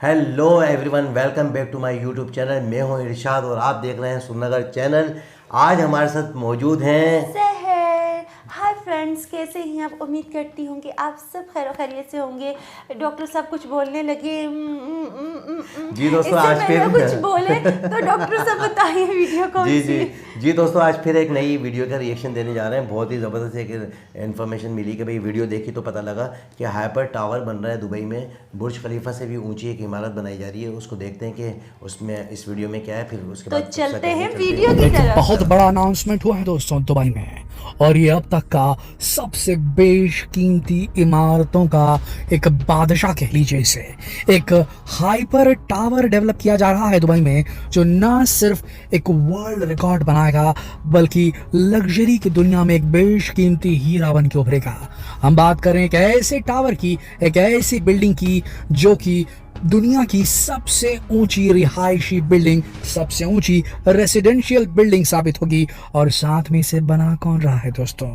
Hello everyone, welcome back to my YouTube channel. मैं हूं इरशाद और आप देख रहे हैं सुरनगर चैनल। आज हमारे साथ मौजूद हैं सहर। हाय फ्रेंड्स, कैसे हैं आप? उम्मीद करती हूँ कि आप सब खैर खैरियत से होंगे। डॉक्टर साहब कुछ बोलने लगे। जी दोस्तों, इससे आज पहले फिर कुछ बोले तो डॉक्टर साहब बताइए वीडियो कौन जी सी? जी दोस्तों, आज फिर एक नई वीडियो का रिएक्शन देने जा रहे हैं। बहुत ही ज़बरदस्त एक इन्फॉर्मेशन मिली कि भाई वीडियो देखी तो पता लगा कि हाइपर टावर बन रहा है दुबई में। बुर्ज खलीफा से भी ऊंची एक इमारत बनाई जा रही है। उसको देखते हैं कि उसमें इस वीडियो में क्या है, फिर उसके तो बाद चलते हैं वीडियो की एक तरफ। बहुत बड़ा अनाउंसमेंट हुआ है दोस्तों दुबई में, और ये अब तक का सबसे बेशकीमती इमारतों का एक बादशाह कह लीजिए इसे। एक हाइपर टावर डेवलप किया जा रहा है दुबई में, जो ना सिर्फ एक वर्ल्ड रिकॉर्ड बनाएगा बल्कि लग्जरी की दुनिया में एक बेशकीमती हीरा बन के उभरेगा। हम बात करें एक ऐसे टावर की, एक ऐसी बिल्डिंग की जो कि दुनिया की सबसे ऊंची रिहायशी बिल्डिंग, सबसे ऊंची रेसिडेंशियल बिल्डिंग साबित होगी। और साथ में इसे बना कौन रहा है दोस्तों?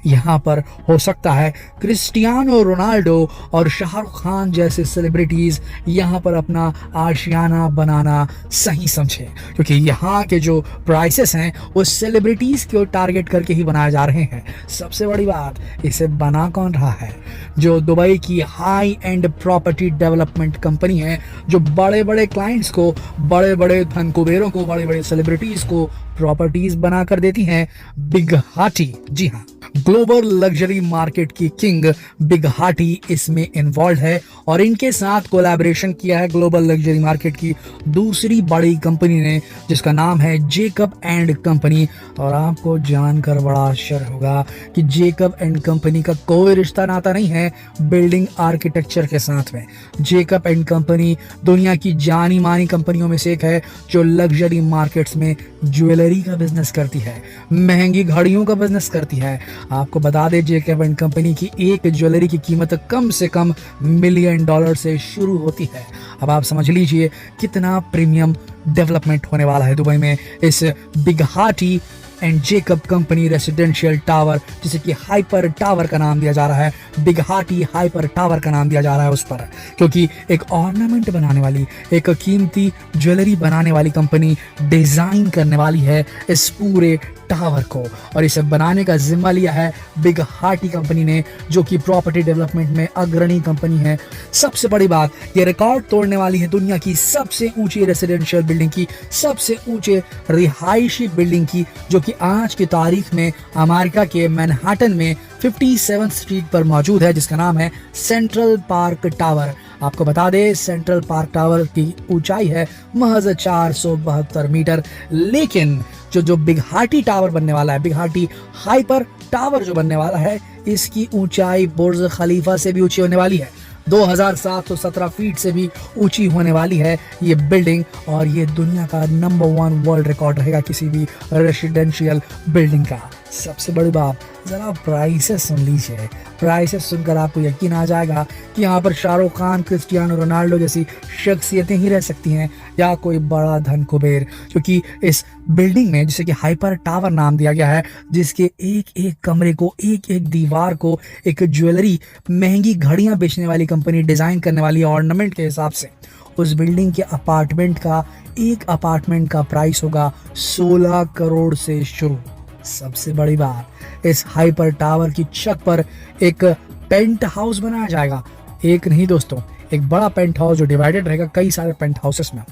यहाँ पर हो सकता है क्रिस्टियानो रोनाल्डो और शाहरुख खान जैसे सेलिब्रिटीज यहाँ पर अपना आशियाना बनाना सही समझे, क्योंकि यहाँ के जो प्राइसेस हैं वो सेलिब्रिटीज को टारगेट करके ही बनाए जा रहे हैं। सबसे बड़ी बात, इसे बना कौन रहा है? जो दुबई की high and property development company है, जो बड़े बड़े क्लाइंट्स को, बड़े बड़े धन कुबेरों को, बड़े बड़े सेलिब्रिटीज को प्रॉपर्टीज बनाकर देती हैं, बिग हाटी। जी हाँ, ग्लोबल लग्जरी मार्केट की किंग बिग हाटी इसमें इन्वॉल्व है, और इनके साथ कोलैबोरेशन किया है ग्लोबल लग्जरी मार्केट की दूसरी बड़ी कंपनी ने, जिसका नाम है जेकब एंड कंपनी। और आपको जानकर बड़ा आश्चर्य होगा कि जेकब एंड कंपनी का कोई रिश्ता नाता नहीं है बिल्डिंग आर्किटेक्चर के साथ में। जेकब एंड कंपनी दुनिया की जानी मानी कंपनियों में से एक है, जो लग्जरी मार्केट्स में ज्वेलरी का बिजनेस करती है, महंगी घड़ियों का बिजनेस करती है। आपको बता दें, जेकब एंड कंपनी की एक ज्वेलरी की कीमत कम से कम $1 मिलियन से शुरू होती है। अब आप समझ लीजिए कितना प्रीमियम डेवलपमेंट होने वाला है दुबई में इस बिग हाटी and Jacob company residential tower, जिसे कि हाइपर टावर का नाम दिया जा रहा है। बिग हाटी हाइपर टावर का नाम दिया जा रहा है उस पर, क्योंकि एक ऑर्नामेंट बनाने वाली, एक कीमती ज्वेलरी बनाने वाली कंपनी डिजाइन करने वाली है इस पूरे टावर को, और इसे बनाने का जिम्मा लिया है बिग हाटी कंपनी ने, जो कि प्रॉपर्टी डेवलपमेंट में अग्रणी कंपनी है। सबसे बड़ी बात, ये रिकॉर्ड तोड़ने वाली है दुनिया की सबसे ऊंची रेसिडेंशियल बिल्डिंग की, सबसे ऊंचे रिहायशी बिल्डिंग की, जो कि आज की तारीख में अमेरिका के मैनहट्टन में 57th स्ट्रीट पर मौजूद है, जिसका नाम है सेंट्रल पार्क टावर। आपको बता दें, सेंट्रल पार्क टावर की ऊंचाई है महज 472 मीटर, लेकिन जो बिग हाटी टावर बनने वाला है, बिग हाटी हाइपर टावर जो बनने वाला है, इसकी ऊंचाई बुर्ज खलीफा से भी ऊंची होने वाली है। 2717 फीट से भी ऊंची होने वाली है ये बिल्डिंग, और ये दुनिया का नंबर 1 वर्ल्ड रिकॉर्ड रहेगा किसी भी रेसिडेंशियल बिल्डिंग का। सबसे बड़ी बात, जरा प्राइसेस सुन लीजिए। प्राइसेस सुनकर आपको यकीन आ जाएगा कि यहाँ पर शाहरुख खान, क्रिस्टियानो रोनाल्डो जैसी शख्सियतें ही रह सकती हैं, या कोई बड़ा धन कुबेर, क्योंकि इस बिल्डिंग में, जिसे कि हाइपर टावर नाम दिया गया है, जिसके एक एक कमरे को, एक एक दीवार को एक ज्वेलरी, महंगी घड़ियां बेचने वाली कंपनी डिजाइन करने वाली है ऑर्नामेंट के हिसाब से, उस बिल्डिंग के अपार्टमेंट का, एक अपार्टमेंट का प्राइस होगा 16 करोड़ से शुरू। सबसे बड़ी बात, इस हाइपर टावर की छत पर एक पेंट हाउस बनाया जाएगा। एक नहीं दोस्तों, एक बड़ा पेंट हाउस जो डिवाइडेड रहेगा कई सारे पेंट हाउसेस में।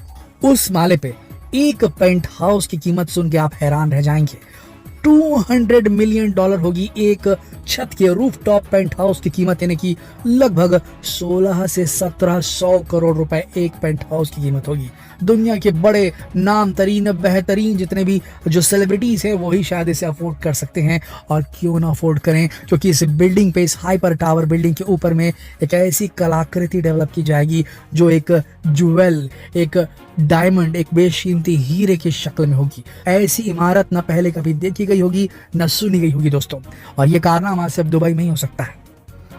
उस माले पे एक पेंट हाउस की कीमत सुन के आप हैरान रह जाएंगे। $200 मिलियन होगी एक छत के रूफटॉप पेंट हाउस की कीमत, यानी कि लगभग 16 से 1700 करोड़ रुपए एक पेंट हाउस की कीमत होगी। दुनिया के बड़े नाम तरीन, बेहतरीन जितने भी जो सेलिब्रिटीज हैं, वही शायद इसे अफोर्ड कर सकते हैं। और क्यों ना अफोर्ड करें, क्योंकि इस बिल्डिंग पे, इस हाइपर टावर बिल्डिंग के ऊपर में एक ऐसी कलाकृति डेवलप की जाएगी जो एक ज्वेल, एक डायमंड, एक बेशकीमती हीरे की शक्ल में होगी। ऐसी इमारत ना पहले कभी देखी गई होगी, ना सुनी गई होगी दोस्तों, और ये कारनामा सिर्फ दुबई में ही हो सकता है।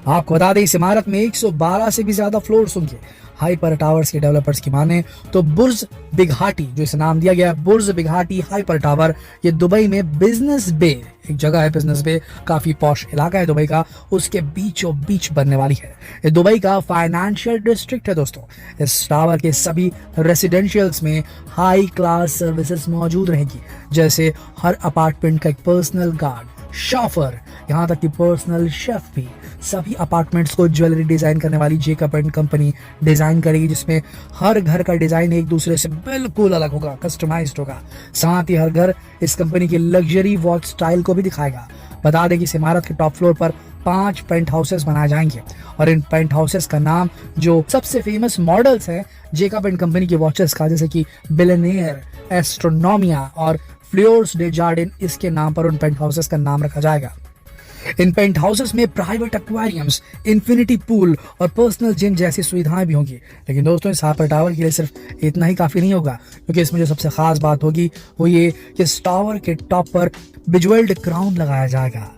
आपको बता दें, इस इमारत में 112 से भी ज्यादा फ्लोर्स होंगे। हाइपर टावर्स के डेवलपर्स की माने तो बुर्ज बिगहाटी, जो इसे नाम दिया गया है बुर्ज बिगहाटी हाइपर टावर, ये दुबई में बिजनेस बे, एक जगह है बिजनेस बे, काफी पॉश इलाका है दुबई का, उसके बीचों बीच बनने वाली है। ये दुबई का फाइनेंशियल डिस्ट्रिक्ट है दोस्तों। इस टावर के सभी रेसिडेंशियल्स में हाई क्लास सर्विसेज मौजूद रहेगी, जैसे हर अपार्टमेंट का एक पर्सनल गार्ड, शॉफर, यहाँ तक कि पर्सनल शेफ भी। सभी अपार्टमेंट्स को ज्वेलरी डिजाइन करने वाली जेकब एंड कंपनी डिजाइन करेगी, जिसमें हर घर का डिजाइन एक दूसरे से बिल्कुल अलग होगा, कस्टमाइज्ड होगा। साथ ही हर घर इस कंपनी की लग्जरी वॉच स्टाइल को भी दिखाएगा। बता दें कि इस इमारत के टॉप फ्लोर पर 5 पेंट हाउसेस बनाए जाएंगे और इन पेंट हाउसेस का नाम जो सबसे फेमस मॉडल्स हैं जेकब एंड कंपनी की वॉचेस का, जैसे कि बिलेनियर, एस्ट्रोनोमिया और फ्लोर्स डे जार्डिन, इसके नाम पर उन पेंट हाउसेस का नाम रखा जाएगा। इन पेंट हाउसेस में प्राइवेट एक्वेरियम्स, इंफिनिटी पूल और पर्सनल जिम जैसी सुविधाएं भी होंगी। लेकिन दोस्तों इस हाइपर टावर के लिए सिर्फ इतना ही काफी नहीं होगा, क्योंकि इसमें जो सबसे खास बात होगी वो ये कि इस टावर के टॉप पर बिज्वेल्ड क्राउन लगाया जाएगा।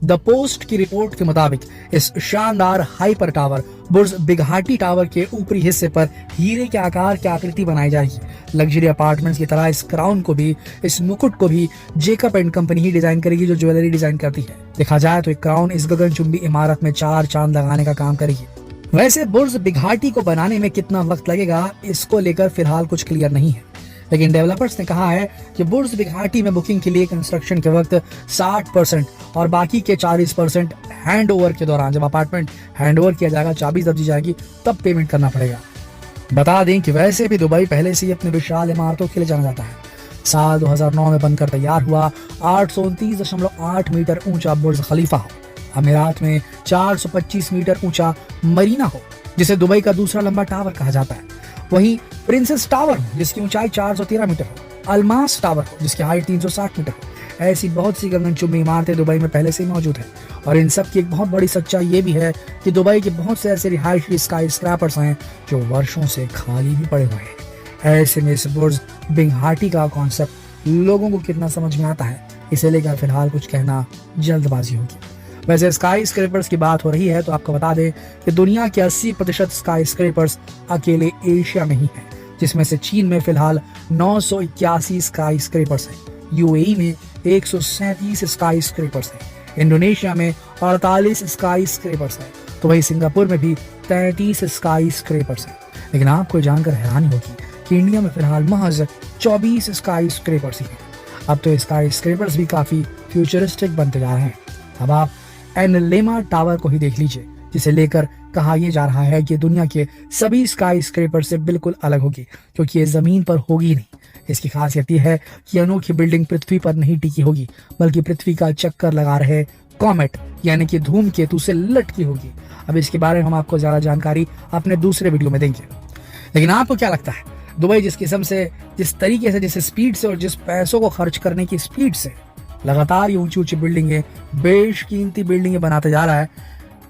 द पोस्ट की रिपोर्ट के मुताबिक इस शानदार हाइपर टावर बुर्ज बिगहाटी टावर के ऊपरी हिस्से पर हीरे के आकार की आकृति बनाई जाएगी। लग्जरी अपार्टमेंट्स की तरह इस क्राउन को भी, इस मुकुट को भी Jacob and company he design करेगी, जो ज्वेलरी डिजाइन करती है। देखा जाए तो एक क्राउन इस गगनचुंबी इमारत में 4 चांद लगाने का काम करेगी। वैसे बुर्ज बिगहाटी को बनाने में कितना वक्त लगेगा, इसको लेकर फिलहाल कुछ क्लियर नहीं है, लेकिन डेवलपर्स ने कहा है कि बुर्ज बिगहाटी में बुकिंग के लिए कंस्ट्रक्शन के वक्त 60% और बाकी के 40% हैंड ओवर के दौरान, जब अपार्टमेंट हैंड ओवर किया जाएगा, चाबी दब दी जाएगी, तब पेमेंट करना पड़ेगा। बता दें कि वैसे भी दुबई पहले से ही अपनी विशाल इमारतों के लिए जाना जाता है। साल 2009 में बनकर तैयार हुआ 829.8 मीटर ऊंचा बुर्ज खलीफा हो, अमीरात में 425 मीटर ऊंचा मरीना हो, जिसे दुबई का दूसरा लंबा टावर कहा जाता है, वहीं प्रिंसेस टावर हो जिसकी ऊंचाई 413 मीटर हो, अलमास टावर हो जिसकी हाइट 360 मीटर हो। ऐसी बहुत सी गगनचुंबी इमारतें दुबई में पहले से ही मौजूद है। और इन सब की एक बहुत बड़ी सच्चाई ये भी है कि दुबई के बहुत से ऐसे रिहायशी स्काई स्क्रैपर्स हैं जो वर्षों से खाली भी पड़े हुए हैं। ऐसे में इस बुर्ज बिगहाटी का कॉन्सेप्ट लोगों को कितना समझ में आता है, इसे लेकर फिलहाल कुछ कहना जल्दबाजी होगी। वैसे स्काई स्क्रेपर्स की बात हो रही है तो आपको बता दें कि दुनिया के 80% स्काई स्क्रेपर्स अकेले एशिया में ही हैं, जिसमें से चीन में फिलहाल 981 स्काई स्क्रेपर्स हैं, यूएई में 137 स्काई स्क्रेपर्स हैं, इंडोनेशिया में 48 स्काई स्क्रेपर्स हैं, तो वहीं सिंगापुर में भी 33 स्काई स्क्रेपर्स हैं। लेकिन आपको जानकर हैरानी होगी कि इंडिया में फिलहाल महज 24 स्काई स्क्रेपर्स ही हैं। अब तो स्काई स्क्रेपर्स भी काफी फ्यूचरिस्टिक बनते जा रहे हैं। अब आप एनलेमा टावर को ही देख लीजिए, जिसे लेकर कहा यह जा रहा है कि दुनिया के सभी स्काई स्क्रेपर से बिल्कुल अलग होगी, क्योंकि ये जमीन पर होगी नहीं। इसकी खासियत यह है कि अनोखी बिल्डिंग पृथ्वी पर नहीं टिकी होगी, बल्कि पृथ्वी का चक्कर लगा रहे कॉमेट यानी कि धूमकेतु से लटकी होगी। अब इसके बारे में हम आपको ज्यादा जानकारी अपने दूसरे वीडियो में देंगे। लेकिन आपको क्या लगता है, दुबई जिस किस्म से, जिस तरीके से, जिस स्पीड से और जिस पैसों को खर्च करने की स्पीड से लगातार ये ऊंची ऊंची बिल्डिंगें, बेशकीमती बिल्डिंगें बनाते जा रहा है,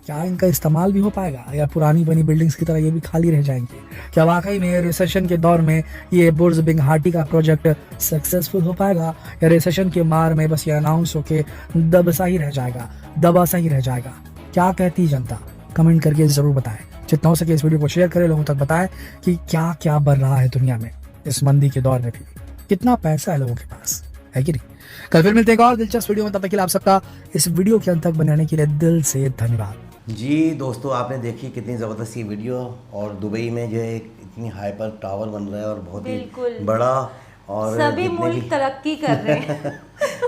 क्या इनका इस्तेमाल भी हो पाएगा या पुरानी बनी बिल्डिंग्स की तरह ये भी खाली रह जाएंगे? क्या वाकई में रिसेशन के दौर में ये बुर्ज बिगहाटी का प्रोजेक्ट सक्सेसफुल हो पाएगा, या रिसेशन के मार में बस ये अनाउंस होके दबा सा ही रह जाएगा? क्या कहती जनता? कमेंट करके जरूर बताएं। जितना हो सके इस वीडियो को शेयर करें, लोगों तक बताएं कि क्या क्या बन रहा है दुनिया में इस मंदी के दौर में भी, कितना पैसा है लोगों के पास, है कि नहीं? कल फिर मिलते हैं एक और दिलचस्प वीडियो में, तब तक के लिए आप सबका इस वीडियो के अंत तक बने रहने के लिए दिल से धन्यवाद। जी दोस्तों, आपने देखी कितनी ज़बरदस्त ये वीडियो, और दुबई में जो है इतनी हाइपर टावर बन रहा है और बहुत ही बड़ा, और सभी मुल्क तरक्की कर रहे हैं।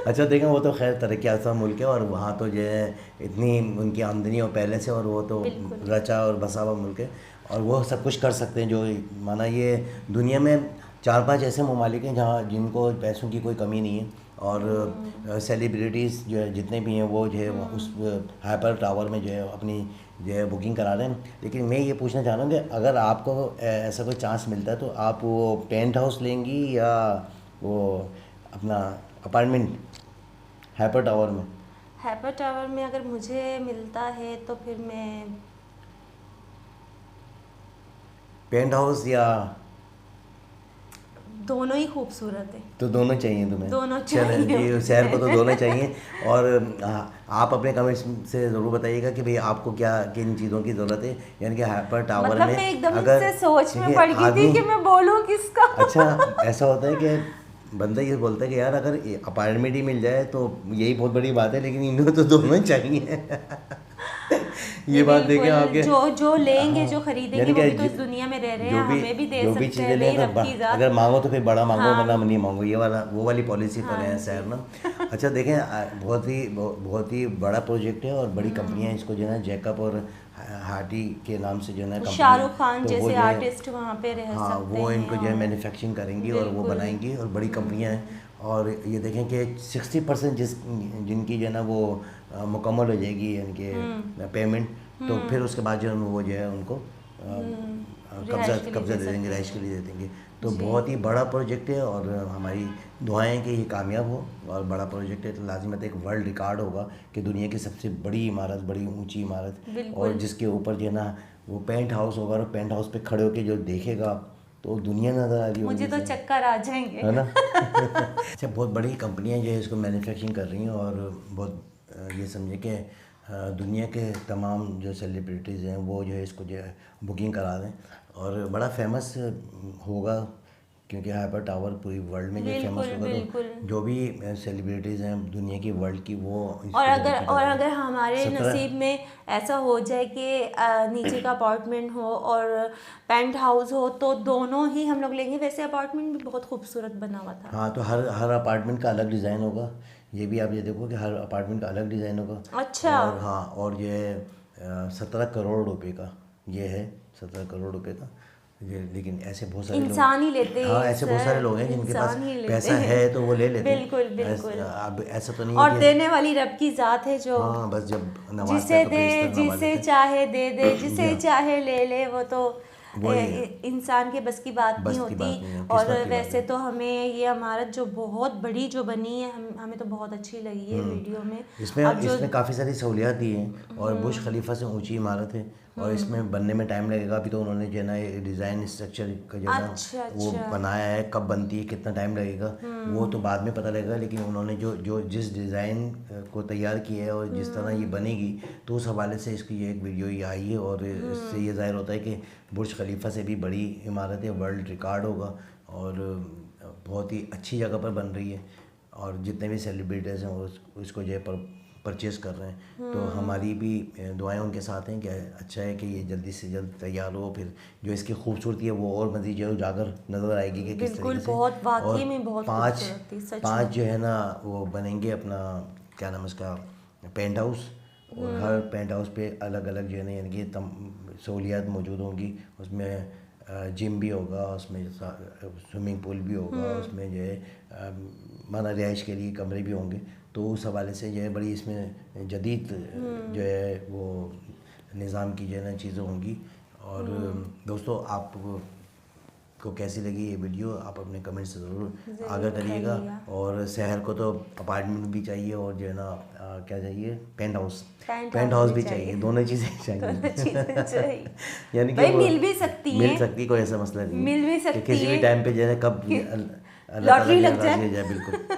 अच्छा देखें, वो तो खैर तरक्की याफ्ता मुल्क है, और वहाँ तो जो है इतनी उनकी आमदनी हो पहले से, और वो तो रचा और बसा हुआ मुल्क है, और वो सब कुछ कर सकते हैं। जो माना ये दुनिया में 4-5 ऐसे ममालिक हैं जहाँ जिनको पैसों की कोई कमी नहीं है, और सेलिब्रिटीज़ जो है जितने भी हैं वो जो है उस हाइपर टावर में जो है अपनी जो है बुकिंग करा रहे हैं। लेकिन मैं ये पूछना चाह रहा हूँ कि अगर आपको ऐसा कोई चांस मिलता है तो आप वो पेंट हाउस लेंगी या वो अपना अपार्टमेंट हाइपर टावर में? हाइपर टावर में अगर मुझे मिलता है तो फिर मैं पेंट हाउस या दोनों ही खूबसूरत है। तो दोनों चाहिए तुम्हें? दोनों चलो चाहिए जी, शहर को तो दोनों चाहिए। और आप अपने कमेंट्स से ज़रूर बताइएगा कि भाई आपको क्या किन चीज़ों की ज़रूरत है, यानी कि हाइपर टावर मतलब में मैं एकदम अगर से सोच में देखिए पड़ गई थी कि मैं बोलूँ किसका। अच्छा ऐसा होता है कि बंदा ये बोलता है कि यार अगर अपार्टमेंट ही मिल जाए तो यही बहुत बड़ी बात है, लेकिन इन्हें तो दोनों चाहिए। ये बात देखें आपके, जो लेंगे, हाँ, जो खरीदेंगे, यानी वो कि भी तो इस दुनिया में रह रहे हैं, जो भी हमें भी दे जो भी सकते चीज़ें हैं, लें नहीं तो रब की जात। अगर मांगो तो फिर बड़ा मांगो, हाँ। वरना नहीं मांगो, ये वाला वो वाली पॉलिसी पर है शहर ना। अच्छा देखें, बहुत ही बड़ा प्रोजेक्ट है और बड़ी कंपनियां इसको जो है ना जैकब और हार्टी के नाम से जो है ना कंपनी, शाहरुख खान तो वो जैसे जो है, आर्टिस्ट वहाँ पे रह हाँ सकते वो हैं। इनको जो है और मैन्युफैक्चरिंग करेंगी और वो बिल्कुल। बनाएंगी और बड़ी कंपनियां हैं। और ये देखें कि 60% जिनकी जो है ना वो मुकम्मल हो जाएगी इनके पेमेंट, तो फिर उसके बाद जो है वो जो है उनको रिहाइश के लिए कब्जा दे दे देंगे, सकते रिहाइश के हैं। लिए दे देंगे। तो जी। बहुत ही बड़ा प्रोजेक्ट है और हमारी दुआएं हैं कि ये कामयाब हो। और बड़ा प्रोजेक्ट है तो लाजिमत एक वर्ल्ड रिकॉर्ड होगा कि दुनिया की सबसे बड़ी इमारत, बड़ी ऊंची इमारत, बिल्कुल। और जिसके ऊपर जो है ना वो पेंट हाउस होगा, और पेंट हाउस पे खड़े होकर जो देखेगा तो दुनिया नज़र आ रही होगी मुझे तो जैसे, चक्कर आ जाएंगे। है ना। अच्छा बहुत बड़ी कंपनियां जो है इसको मैन्युफैक्चरिंग कर रही हैं और बहुत ये समझे कि दुनिया के तमाम जो सेलिब्रिटीज़ हैं वो जो है इसको जो है बुकिंग करा दें और बड़ा फेमस होगा, क्योंकि हाइपर टावर पूरी वर्ल्ड में जो फेमस बिल्कुल होगा। बिल्कुल। तो जो भी सेलिब्रिटीज़ हैं दुनिया की, वर्ल्ड की, वो इसको और जो अगर booking और करा दें। अगर हमारे 17 नसीब में ऐसा हो जाए कि नीचे का अपार्टमेंट हो और पेंट हाउस हो, तो दोनों ही हम लोग लेंगे। वैसे अपार्टमेंट भी बहुत खूबसूरत बना हुआ था। हाँ, तो हर अपार्टमेंट का अलग डिज़ाइन होगा। ये भी आप ये देखो कि हर अपार्टमेंट का अलग डिज़ाइन होगा। अच्छा। और हाँ, और ये 17 करोड़ रुपए का ये है, 17 करोड़ रुपए का ये। लेकिन ऐसे बहुत सारे लोग, इंसान ही लेते हैं हाँ ऐसे बहुत सारे सर, लोग हैं जिनके पास इंसान ही लेते पैसा हैं। है तो वो ले लेते हैं। बिल्कुल बिल्कुल। अब ऐसा तो नहीं और है कि देने वाली रब की जात है जो हाँ बस जब नवाजता जिसे है तो दे, फिर इस तरह नवाज जिसे देता है। चाहे दे दे, जी जिसे हाँ। चाहे ले ले। वो तो वही है। इंसान के बस की बात बस नहीं की होती। बात नहीं है, और किस्मत की बात वैसे है। तो हमें ये इमारत जो बहुत बड़ी जो बनी है, हमें तो बहुत अच्छी लगी है वीडियो में। इसमें अब जो इसमें काफ़ी सारी सहूलियात दी हैं और बुर्ज खलीफा से ऊंची इमारत है और इसमें बनने में टाइम लगेगा। अभी तो उन्होंने जो है ना ये डिज़ाइन स्ट्रक्चर का जो है ना अच्छा वो अच्छा। बनाया है, कब बनती है, कितना टाइम लगेगा, वो तो बाद में पता लगेगा। लेकिन उन्होंने जिस डिज़ाइन को तैयार किया है और जिस तरह ये बनेगी, तो उस हवाले से इसकी ये एक वीडियो ही आई है। और इससे ये ज़ाहिर होता है कि बुर्ज खलीफा से भी बड़ी इमारत है, वर्ल्ड रिकॉर्ड होगा और बहुत ही अच्छी जगह पर बन रही है। और जितने भी सेलिब्रिटीज़ हैं वो उसको जो है परचेस कर रहे हैं। तो हमारी भी दुआएं उनके साथ हैं कि अच्छा है कि ये जल्दी से जल्द तैयार हो, फिर जो इसकी खूबसूरती है वो और मज़ीद जो उजागर नज़र आएगी कि किस बिल्कुल, तरीके से। बहुत वाकई और में बहुत पाँच खूबसूरत थी, सच पाँच में। जो है ना वो बनेंगे अपना, क्या नाम है उसका, पेंट हाउस। और हर पेंट हाउस पे अलग अलग जो है ना यानी कि सहूलियात मौजूद होंगी। उसमें जिम भी होगा, उसमें स्विमिंग पूल भी होगा, उसमें जो है माना रिहाइश के लिए कमरे भी होंगे। तो उस हवाले से जो है बड़ी इसमें जदीद जो है वो निज़ाम की जो है ना चीज़ें होंगी। और दोस्तों आप को कैसी लगी ये वीडियो, आप अपने कमेंट से ज़रूर आगाह करिएगा। और शहर को तो अपार्टमेंट भी चाहिए और जो है ना क्या चाहिए, पेंट हाउस भी चाहिए, दोनों चीज़ें चाहिए। यानी कि भाई वो मिल भी सकती हैं, मिल सकती, कोई ऐसा मसला नहीं है। मिल भी कि सकती किसी भी हैं। टाइम पे जो है कब लॉटरी लग राज़ी हो जाए। बिल्कुल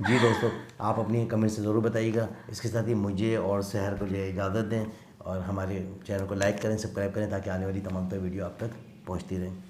जी दोस्तों, आप अपनी कमेंट से ज़रूर बताइएगा। इसके साथ ही मुझे और शहर को जो है इजाज़त दें और हमारे चैनल को लाइक करें, सब्सक्राइब करें ताकि आने वाली तमाम वीडियो आप तक पहुँचती रहें।